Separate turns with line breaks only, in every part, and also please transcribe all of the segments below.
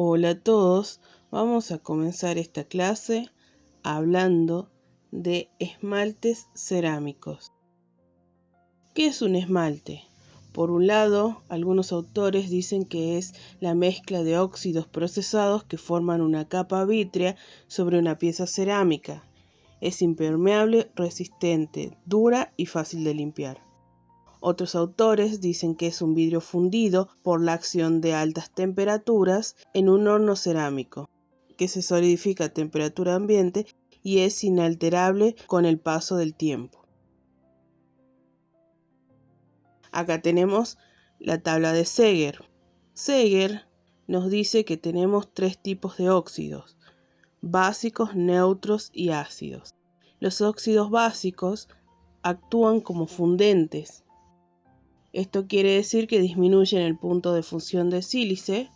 Hola a todos, vamos a comenzar esta clase hablando de esmaltes cerámicos. ¿Qué es un esmalte? Por un lado, algunos autores dicen que es la mezcla de óxidos procesados que forman una capa vítrea sobre una pieza cerámica. Es impermeable, resistente, dura y fácil de limpiar. Otros autores dicen que es un vidrio fundido por la acción de altas temperaturas en un horno cerámico, que se solidifica a temperatura ambiente y es inalterable con el paso del tiempo. Acá tenemos la tabla de Seeger. Seeger nos dice que tenemos tres tipos de óxidos: básicos, neutros y ácidos. Los óxidos básicos actúan como fundentes. Esto quiere decir que disminuyen el punto de fusión de sílice.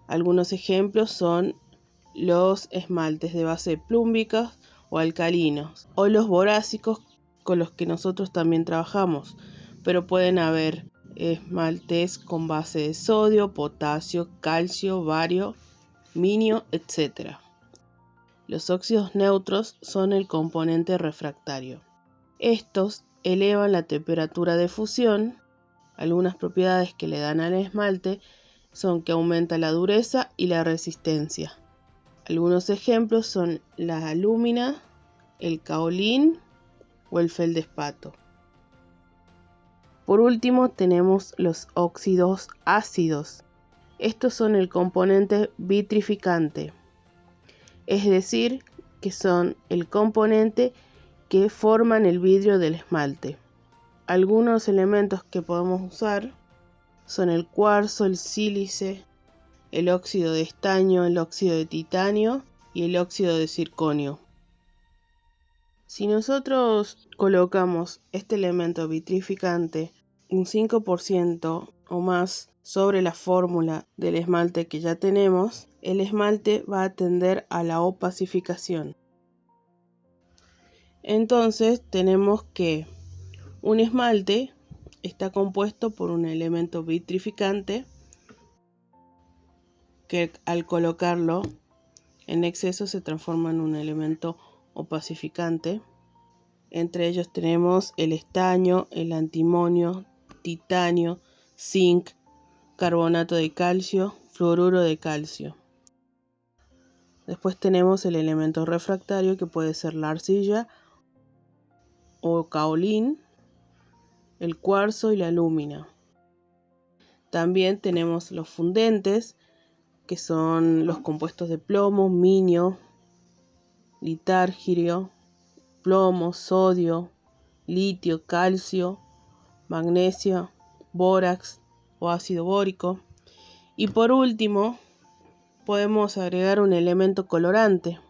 Algunos ejemplos son los esmaltes de base plúmbicas o alcalinos, o los borásicos, con los que nosotros también trabajamos, pero pueden haber esmaltes con base de sodio, potasio, calcio, bario, minio, etc. Los óxidos neutros son el componente refractario. Estos elevan la temperatura de fusión. Algunas propiedades que le dan al esmalte son que aumenta la dureza y la resistencia. Algunos ejemplos son la alúmina, el caolín o el feldespato. Por último tenemos los óxidos ácidos. Estos son el componente vitrificante, es decir, que son el componente que forman el vidrio del esmalte. Algunos elementos que podemos usar son el cuarzo, el sílice, el óxido de estaño, el óxido de titanio y el óxido de circonio. Si nosotros colocamos este elemento vitrificante un 5% o más sobre la fórmula del esmalte que ya tenemos, el esmalte va a tender a la opacificación. Entonces tenemos que un esmalte está compuesto por un elemento vitrificante que al colocarlo en exceso se transforma en un elemento opacificante. Entre ellos tenemos el estaño, el antimonio, titanio, zinc, carbonato de calcio, fluoruro de calcio. Después tenemos el elemento refractario, que puede ser la arcilla o caolín, el cuarzo y la alúmina. También tenemos los fundentes, que son los compuestos de plomo, minio, litargio, plomo, sodio, litio, calcio, magnesio, bórax o ácido bórico. Y por último, podemos agregar un elemento colorante.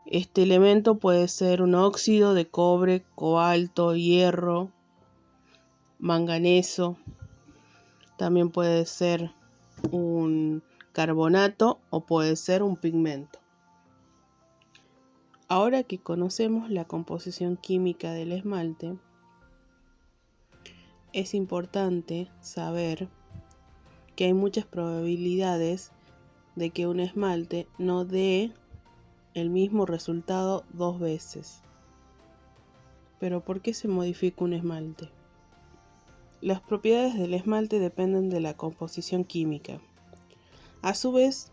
Este elemento puede ser un óxido de cobre, cobalto, hierro, manganeso. También puede ser un carbonato o puede ser un pigmento. Ahora que conocemos la composición química del esmalte, es importante saber que hay muchas probabilidades de que un esmalte no dé el mismo resultado dos veces. Pero ¿por qué se modifica un esmalte? Las propiedades del esmalte dependen de la composición química. A su vez,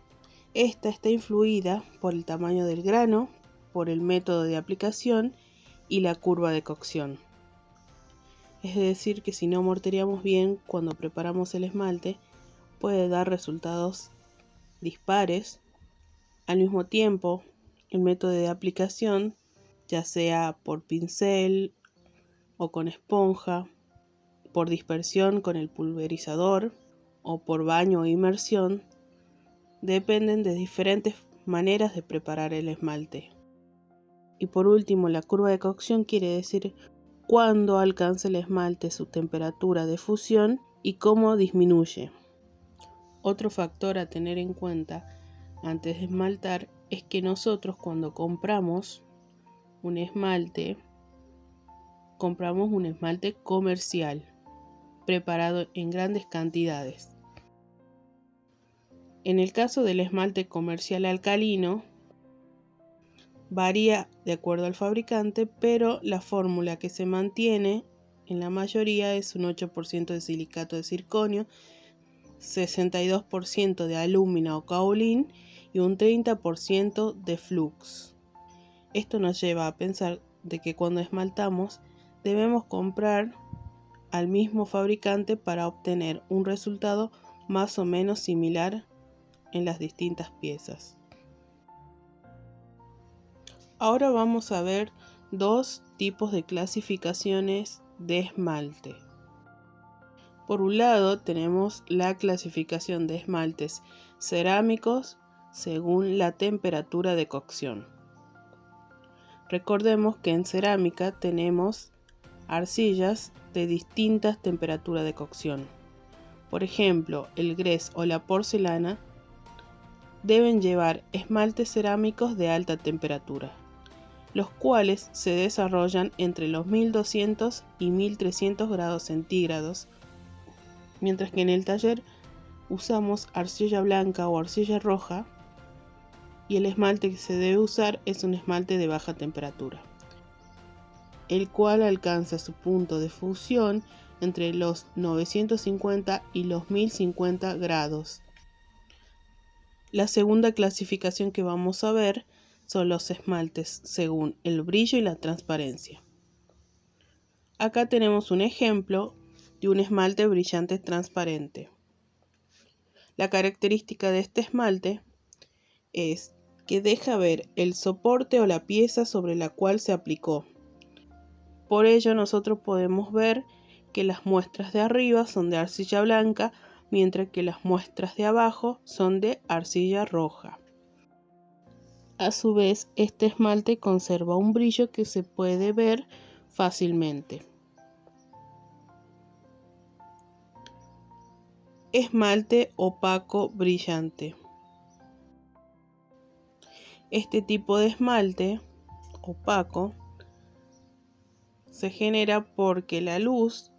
esta está influida por el tamaño del grano, por el método de aplicación y la curva de cocción. Es decir, que si no mortereamos bien cuando preparamos el esmalte, puede dar resultados dispares. Al mismo tiempo, el método de aplicación, ya sea por pincel o con esponja, por dispersión con el pulverizador o por baño o inmersión, dependen de diferentes maneras de preparar el esmalte. Y por último, la curva de cocción quiere decir cuándo alcanza el esmalte su temperatura de fusión y cómo disminuye. Otro factor a tener en cuenta antes de esmaltar es que nosotros, cuando compramos un esmalte comercial preparado en grandes cantidades. En el caso del esmalte comercial alcalino, varía de acuerdo al fabricante, pero la fórmula que se mantiene en la mayoría es un 8% de silicato de circonio, 62% de alúmina o kaolín y un 30% de flux. Esto nos lleva a pensar de que cuando esmaltamos debemos comprar al mismo fabricante para obtener un resultado más o menos similar en las distintas piezas. Ahora vamos a ver dos tipos de clasificaciones de esmalte. Por un lado tenemos la clasificación de esmaltes cerámicos según la temperatura de cocción. Recordemos que en cerámica tenemos arcillas de distintas temperaturas de cocción. Por ejemplo, el grés o la porcelana deben llevar esmaltes cerámicos de alta temperatura, los cuales se desarrollan entre los 1200 y 1300 grados centígrados, mientras que en el taller usamos arcilla blanca o arcilla roja y el esmalte que se debe usar es un esmalte de baja temperatura, el cual alcanza su punto de fusión entre los 950 y los 1050 grados. La segunda clasificación que vamos a ver son los esmaltes según el brillo y la transparencia. Acá tenemos un ejemplo de un esmalte brillante transparente. La característica de este esmalte es que deja ver el soporte o la pieza sobre la cual se aplicó. Por ello nosotros podemos ver que las muestras de arriba son de arcilla blanca, mientras que las muestras de abajo son de arcilla roja. A su vez, este esmalte conserva un brillo que se puede ver fácilmente. Esmalte opaco brillante. Este tipo de esmalte opaco se genera porque la luz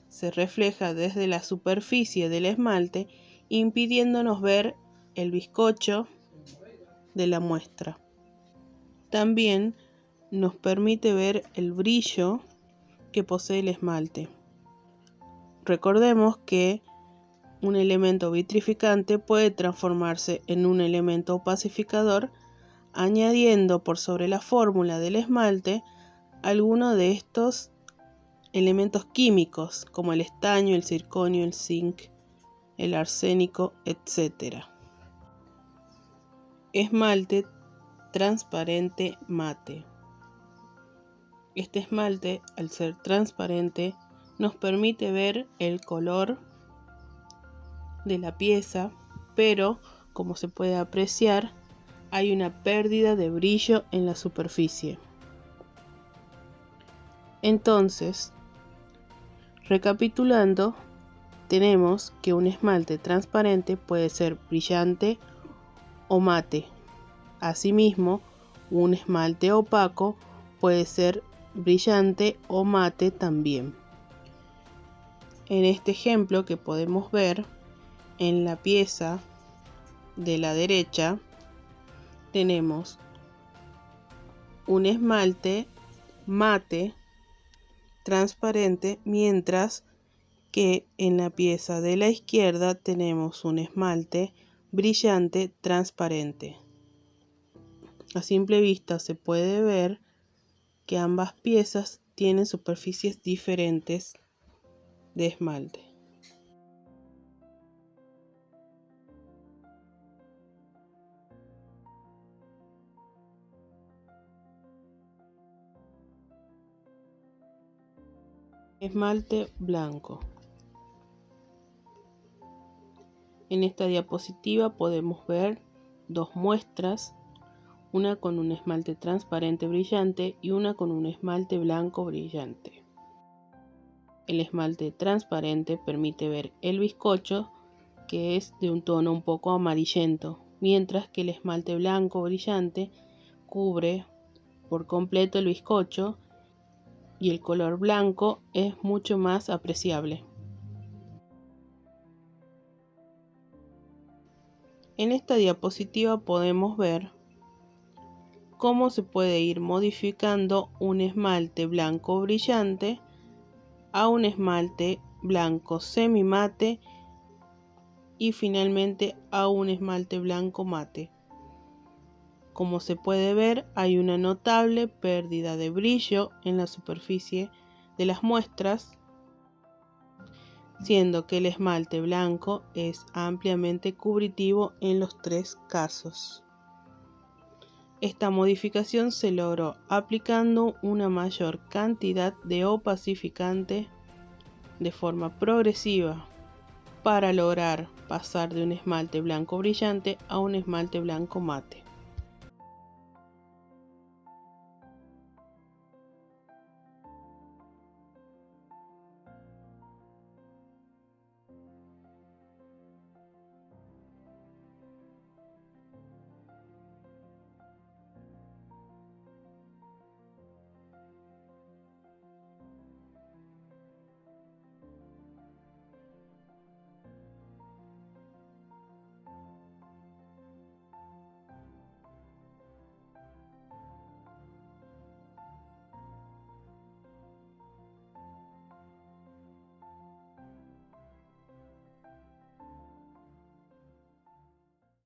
se refleja desde la superficie del esmalte, impidiéndonos ver el bizcocho de la muestra. También nos permite ver el brillo que posee el esmalte. Recordemos que un elemento vitrificante puede transformarse en un elemento opacificador añadiendo por sobre la fórmula del esmalte alguno de estos elementos químicos como el estaño, el circonio, el zinc, el arsénico, etc. Esmalte transparente mate. Este esmalte, al ser transparente, nos permite ver el color de la pieza, pero como se puede apreciar, hay una pérdida de brillo en la superficie. Entonces, recapitulando, tenemos que un esmalte transparente puede ser brillante o mate. Asimismo, un esmalte opaco puede ser brillante o mate también. En este ejemplo que podemos ver en la pieza de la derecha, tenemos un esmalte mate transparente, mientras que en la pieza de la izquierda tenemos un esmalte brillante transparente. A simple vista se puede ver que ambas piezas tienen superficies diferentes de esmalte. Esmalte blanco. En esta diapositiva podemos ver dos muestras, una con un esmalte transparente brillante y una con un esmalte blanco brillante. El esmalte transparente permite ver el bizcocho, que es de un tono un poco amarillento, mientras que el esmalte blanco brillante cubre por completo el bizcocho y el color blanco es mucho más apreciable. En esta diapositiva podemos ver cómo se puede ir modificando un esmalte blanco brillante a un esmalte blanco semimate y finalmente a un esmalte blanco mate. Como se puede ver, hay una notable pérdida de brillo en la superficie de las muestras, siendo que el esmalte blanco es ampliamente cubritivo en los tres casos. Esta modificación se logró aplicando una mayor cantidad de opacificante de forma progresiva para lograr pasar de un esmalte blanco brillante a un esmalte blanco mate.